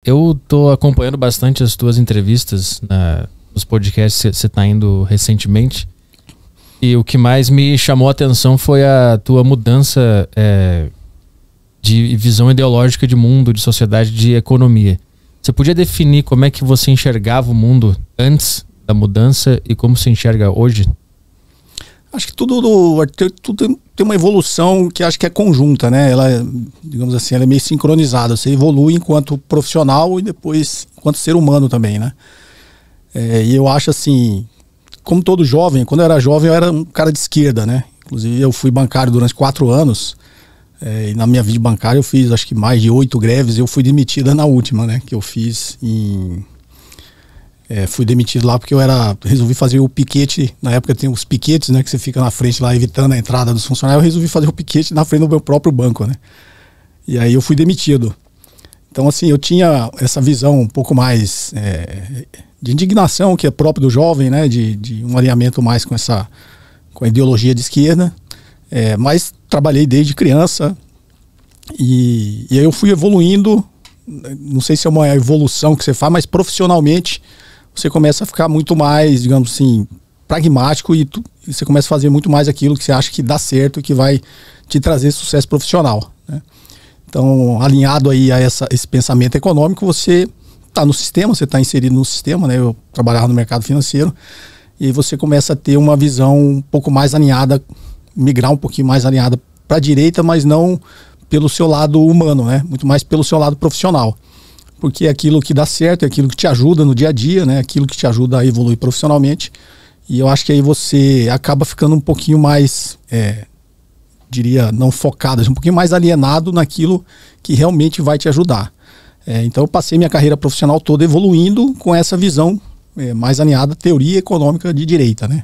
Eu tô acompanhando bastante as tuas entrevistas nos podcasts que você tá indo recentemente. E o que mais me chamou a atenção foi a tua mudança de visão ideológica de mundo, de sociedade, de economia. Você podia definir como é que você enxergava o mundo antes da mudança e como se enxerga hoje? Acho que tudo tem uma evolução que acho que é conjunta, né? Ela, digamos assim, ela é meio sincronizada. Você evolui enquanto profissional e depois enquanto ser humano também, né? E eu acho assim, como todo jovem, quando eu era jovem eu era um cara de esquerda, né? Inclusive eu fui bancário durante 4 anos e na minha vida bancária eu fiz acho que mais de 8 greves e eu fui demitida na última, né? Que eu fiz fui demitido lá porque resolvi fazer o piquete. Na época tem os piquetes, né? Que você fica na frente lá evitando a entrada dos funcionários. Eu resolvi fazer o piquete na frente do meu próprio banco, né? E aí eu fui demitido. Então assim, eu tinha essa visão um pouco mais de indignação, que é próprio do jovem, né? De um alinhamento mais com a ideologia de esquerda. Mas trabalhei desde criança e aí eu fui evoluindo. Não sei se é uma evolução que você faz, mas profissionalmente você começa a ficar muito mais, digamos assim, pragmático e você começa a fazer muito mais aquilo que você acha que dá certo e que vai te trazer sucesso profissional, né? Então, alinhado aí a esse pensamento econômico, você está no sistema, você está inserido no sistema, né? Eu trabalhava no mercado financeiro e você começa a ter uma visão um pouco mais alinhada, migrar um pouquinho mais alinhada para a direita, mas não pelo seu lado humano, né? Muito mais pelo seu lado profissional. Porque é aquilo que dá certo, é aquilo que te ajuda no dia a dia, né? Aquilo que te ajuda a evoluir profissionalmente. E eu acho que aí você acaba ficando um pouquinho mais, diria, não focado, um pouquinho mais alienado naquilo que realmente vai te ajudar. Então eu passei minha carreira profissional toda evoluindo com essa visão mais alinhada, teoria econômica de direita, né?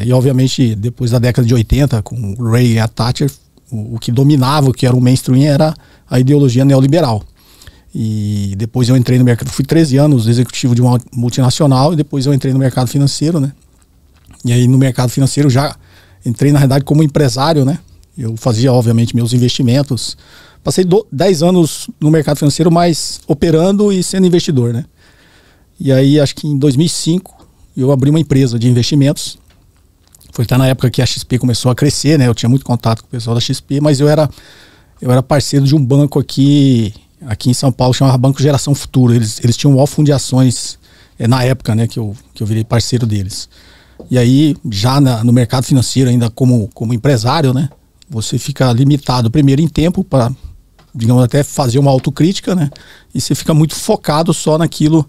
E obviamente depois da década de 80, com o Ray e a Thatcher, o que dominava, o que era o mainstream, era a ideologia neoliberal. E depois eu entrei no mercado, fui 13 anos executivo de uma multinacional e depois eu entrei no mercado financeiro, né? E aí no mercado financeiro já entrei na realidade como empresário, né? Eu fazia obviamente meus investimentos. Passei 10 anos no mercado financeiro, mas operando e sendo investidor, né? E aí acho que em 2005 eu abri uma empresa de investimentos. Foi até na época que a XP começou a crescer, né? Eu tinha muito contato com o pessoal da XP, mas eu era parceiro de um banco aqui em São Paulo, chamava Banco Geração Futuro. Eles tinham um fundo de ações na época, né? Que eu virei parceiro deles. E aí, já no mercado financeiro, ainda como empresário, né? Você fica limitado primeiro em tempo para, digamos, até fazer uma autocrítica, né? E você fica muito focado só naquilo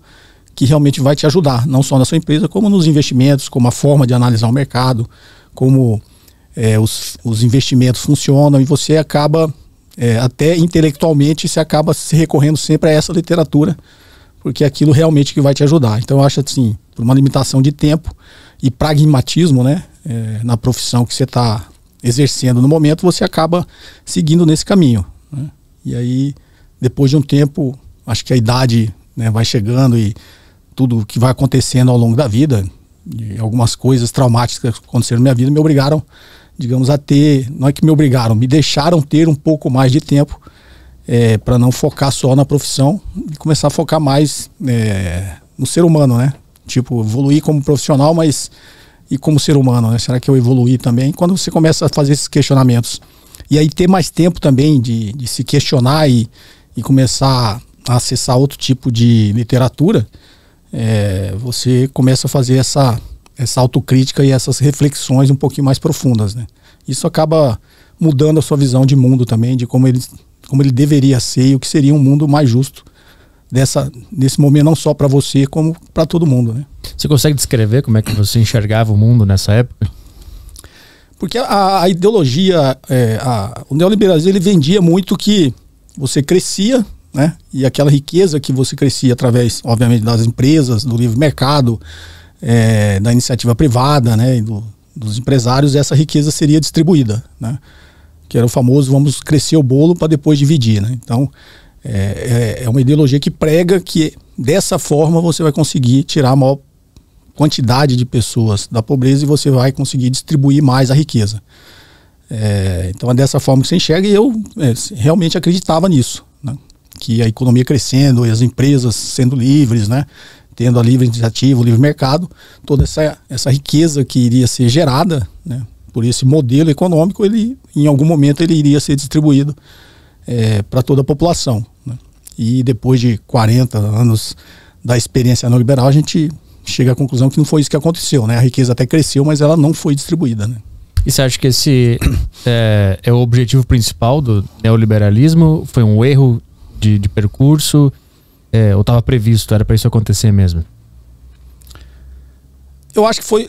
que realmente vai te ajudar, não só na sua empresa, como nos investimentos, como a forma de analisar o mercado, como os investimentos funcionam, e você acaba, até intelectualmente, você acaba se recorrendo sempre a essa literatura, porque é aquilo realmente que vai te ajudar. Então eu acho assim, por uma limitação de tempo e pragmatismo, né, na profissão que você está exercendo no momento, você acaba seguindo nesse caminho, né? E aí, depois de um tempo, acho que a idade, né, vai chegando e tudo que vai acontecendo ao longo da vida, e algumas coisas traumáticas que aconteceram na minha vida me obrigaram, digamos, a ter, não é que me obrigaram, me deixaram ter um pouco mais de tempo para não focar só na profissão e começar a focar mais no ser humano, né? Tipo, evoluir como profissional, mas e como ser humano, né? Será que eu evoluí também? Quando você começa a fazer esses questionamentos e aí ter mais tempo também de se questionar e começar a acessar outro tipo de literatura, você começa a fazer essa autocrítica e essas reflexões um pouquinho mais profundas, né? Isso acaba mudando a sua visão de mundo também, de como ele deveria ser e o que seria um mundo mais justo nesse momento, não só para você, como para todo mundo, né? Você consegue descrever como é que você enxergava o mundo nessa época? Porque a ideologia, o neoliberalismo, ele vendia muito que você crescia, né? E aquela riqueza que você crescia através, obviamente, das empresas, do livre mercado, da iniciativa privada, né? E dos empresários, essa riqueza seria distribuída, né? Que era o famoso, vamos crescer o bolo para depois dividir, né? Então, é uma ideologia que prega que dessa forma você vai conseguir tirar a maior quantidade de pessoas da pobreza e você vai conseguir distribuir mais a riqueza. Então é dessa forma que você enxerga, e eu realmente acreditava nisso, né? que a economia crescendo e as empresas sendo livres, né, tendo a livre iniciativa, o livre mercado, toda essa riqueza que iria ser gerada, né, por esse modelo econômico, ele, em algum momento, ele iria ser distribuído para toda a população, né? E depois de 40 anos da experiência neoliberal, a gente chega à conclusão que não foi isso que aconteceu, né? A riqueza até cresceu, mas ela não foi distribuída, né? E você acha que esse é o objetivo principal do neoliberalismo? Foi um erro de percurso? Ou estava previsto, era para isso acontecer mesmo? Eu acho que foi...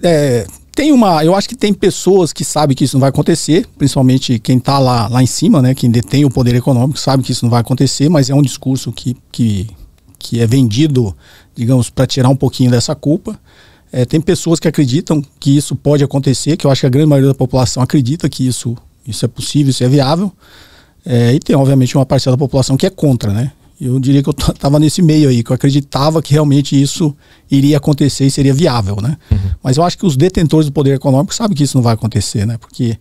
eu acho que tem pessoas que sabem que isso não vai acontecer, principalmente quem está lá em cima, né? Quem detém o poder econômico sabe que isso não vai acontecer, mas é um discurso que é vendido, digamos, para tirar um pouquinho dessa culpa. Tem pessoas que acreditam que isso pode acontecer, que eu acho que a grande maioria da população acredita que isso é possível, isso é viável. E tem, obviamente, uma parcela da população que é contra, né? Eu diria que eu estava nesse meio aí, que eu acreditava que realmente isso iria acontecer e seria viável, né? Uhum. Mas eu acho que os detentores do poder econômico sabem que isso não vai acontecer, né? Porque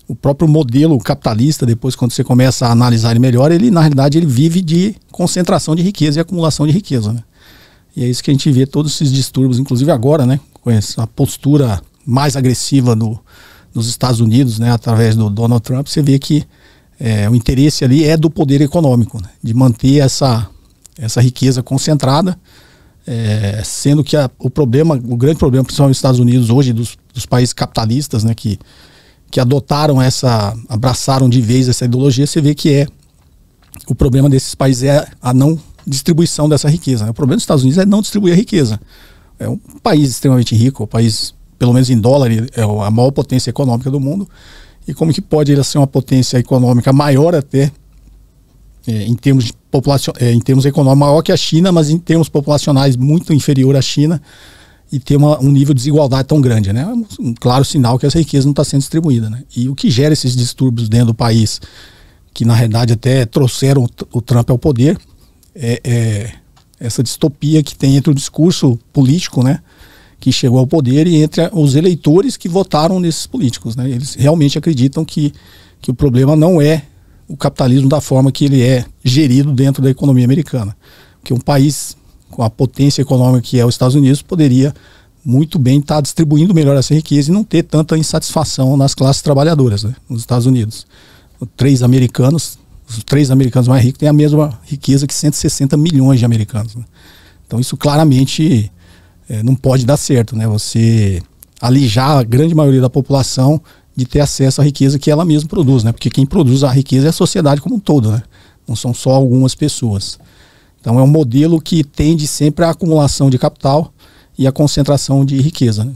o próprio modelo capitalista, depois quando você começa a analisar ele melhor, ele na realidade ele vive de concentração de riqueza e acumulação de riqueza, né? E é isso que a gente vê, todos esses distúrbios, inclusive agora, né? Com essa postura mais agressiva nos Estados Unidos, né? Através do Donald Trump, você vê que o interesse ali é do poder econômico, né? De manter essa riqueza concentrada, sendo que o grande problema, principalmente nos Estados Unidos hoje, dos países capitalistas, né? Que adotaram abraçaram de vez essa ideologia, você vê que o problema desses países é a não distribuição dessa riqueza, né? O problema dos Estados Unidos é não distribuir a riqueza. É um país extremamente rico, o país, pelo menos em dólar, é a maior potência econômica do mundo. E como que pode ele ser uma potência econômica maior até, em termos de população, em termos econômicos maior que a China, mas em termos populacionais muito inferior à China, e ter um nível de desigualdade tão grande, né? Um claro sinal que essa riqueza não está sendo distribuída, né? E o que gera esses distúrbios dentro do país, que na realidade até trouxeram o Trump ao poder, essa distopia que tem entre o discurso político, né, que chegou ao poder, e entre os eleitores que votaram nesses políticos, né? Eles realmente acreditam que o problema não é o capitalismo da forma que ele é gerido dentro da economia americana. Que um país com a potência econômica que é os Estados Unidos poderia muito bem estar distribuindo melhor essa riqueza e não ter tanta insatisfação nas classes trabalhadoras, né, nos Estados Unidos. Os três americanos mais ricos têm a mesma riqueza que 160 milhões de americanos, né? Então isso claramente não pode dar certo, né? Você alijar a grande maioria da população de ter acesso à riqueza que ela mesma produz, né? Porque quem produz a riqueza é a sociedade como um todo, né? Não são só algumas pessoas. Então é um modelo que tende sempre à acumulação de capital e à concentração de riqueza, né?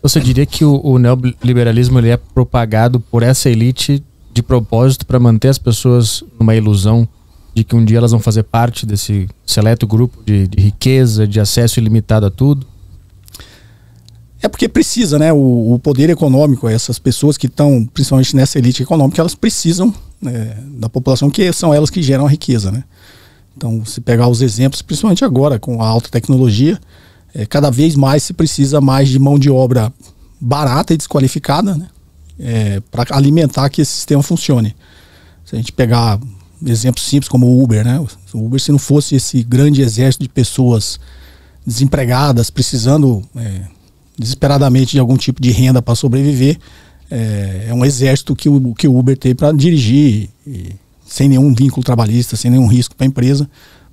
Você diria que o neoliberalismo ele é propagado por essa elite de propósito para manter as pessoas numa ilusão de que um dia elas vão fazer parte desse seleto grupo de riqueza, de acesso ilimitado a tudo? É porque precisa, né? O poder econômico, essas pessoas que estão principalmente nessa elite econômica, elas precisam, né, da população, que são elas que geram a riqueza, né? Então, se pegar os exemplos, principalmente agora com a alta tecnologia, cada vez mais se precisa mais de mão de obra barata e desqualificada, né? Para alimentar que esse sistema funcione. Se a gente pegar exemplos simples como o Uber, né? O Uber, se não fosse esse grande exército de pessoas desempregadas, precisando desesperadamente de algum tipo de renda para sobreviver, é um exército que o Uber tem para dirigir, sem nenhum vínculo trabalhista, sem nenhum risco para a empresa,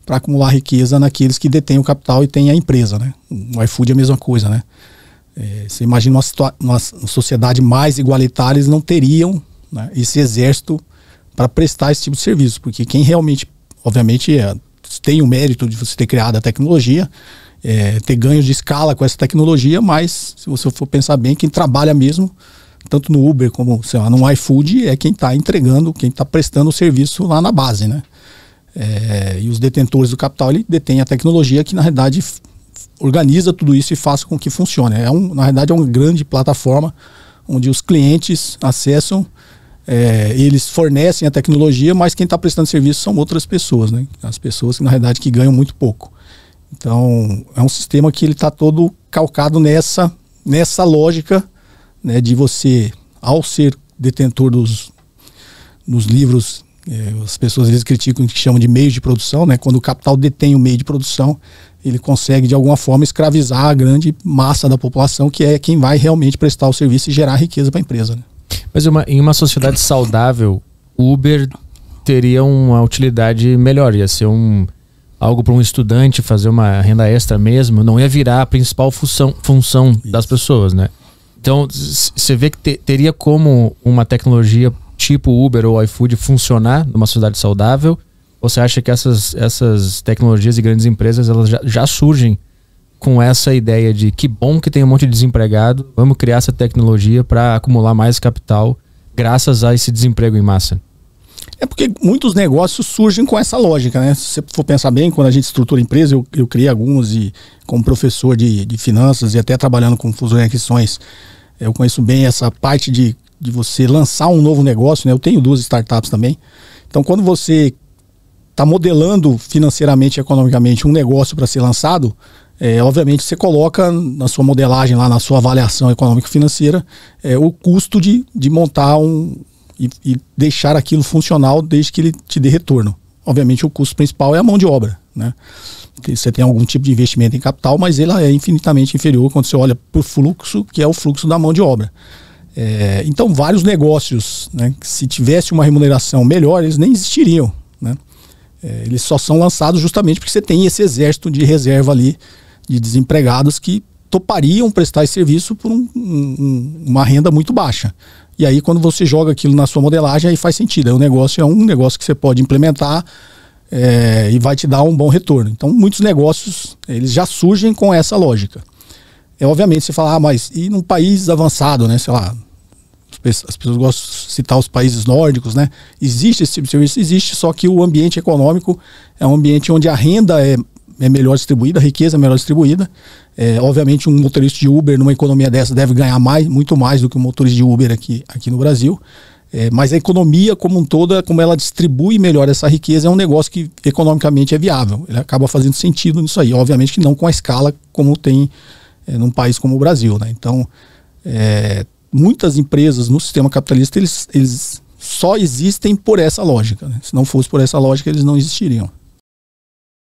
para acumular riqueza naqueles que detêm o capital e têm a empresa, né? O iFood é a mesma coisa, né? Você imagina uma sociedade mais igualitária, eles não teriam, né, esse exército para prestar esse tipo de serviço, porque quem realmente, obviamente, tem o mérito de você ter criado a tecnologia, ter ganhos de escala com essa tecnologia, mas se você for pensar bem, quem trabalha mesmo, tanto no Uber como, sei lá, no iFood, é quem está entregando, quem está prestando o serviço lá na base, né? E os detentores do capital, ele detém a tecnologia que na realidade organiza tudo isso e faz com que funcione. Na realidade é uma grande plataforma onde os clientes acessam, eles fornecem a tecnologia, mas quem está prestando serviço são outras pessoas, né? As pessoas que na realidade que ganham muito pouco. Então é um sistema que ele está todo calcado nessa lógica, né, de você, ao ser detentor dos livros As pessoas às vezes criticam o que chamam de meio de produção, né? Quando o capital detém o meio de produção, ele consegue de alguma forma escravizar a grande massa da população, que é quem vai realmente prestar o serviço e gerar riqueza para a empresa, né? Mas em uma sociedade saudável, o Uber teria uma utilidade melhor, ia ser algo para um estudante fazer uma renda extra mesmo, não ia virar a principal função das pessoas, né? Então, você vê que teria como uma tecnologia tipo Uber ou iFood funcionar numa sociedade saudável? Ou você acha que essas tecnologias e grandes empresas elas já surgem com essa ideia de que bom que tem um monte de desempregado, vamos criar essa tecnologia para acumular mais capital graças a esse desemprego em massa? É porque muitos negócios surgem com essa lógica, né? Se você for pensar bem, quando a gente estrutura empresa, eu criei alguns e como professor de finanças e até trabalhando com fusões e aquisições, eu conheço bem essa parte de você lançar um novo negócio, né? Eu tenho 2 startups também. Então, quando você está modelando financeiramente e economicamente um negócio para ser lançado, obviamente você coloca na sua modelagem, lá na sua avaliação econômica e financeira, o custo de montar e deixar aquilo funcional desde que ele te dê retorno. Obviamente o custo principal é a mão de obra, né? Porque você tem algum tipo de investimento em capital, mas ele é infinitamente inferior quando você olha por fluxo, que é o fluxo da mão de obra. Então vários negócios, né, que se tivesse uma remuneração melhor, eles nem existiriam, né? Eles só são lançados justamente porque você tem esse exército de reserva ali de desempregados que topariam prestar esse serviço por uma renda muito baixa. E aí quando você joga aquilo na sua modelagem, aí faz sentido. Aí o negócio é um negócio que você pode implementar e vai te dar um bom retorno. Então muitos negócios eles já surgem com essa lógica. Obviamente você fala, mas e num país avançado, né? Sei lá, as pessoas gostam de citar os países nórdicos, né? Existe esse tipo de serviço? Existe, só que o ambiente econômico é um ambiente onde a renda é melhor distribuída, a riqueza é melhor distribuída. Obviamente um motorista de Uber numa economia dessa deve ganhar muito mais do que um motorista de Uber aqui no Brasil. Mas a economia como um todo, como ela distribui melhor essa riqueza, é um negócio que economicamente é viável. Ele acaba fazendo sentido nisso aí. Obviamente que não com a escala como tem num país como o Brasil, né? Então, muitas empresas no sistema capitalista, eles só existem por essa lógica, né? Se não fosse por essa lógica, eles não existiriam.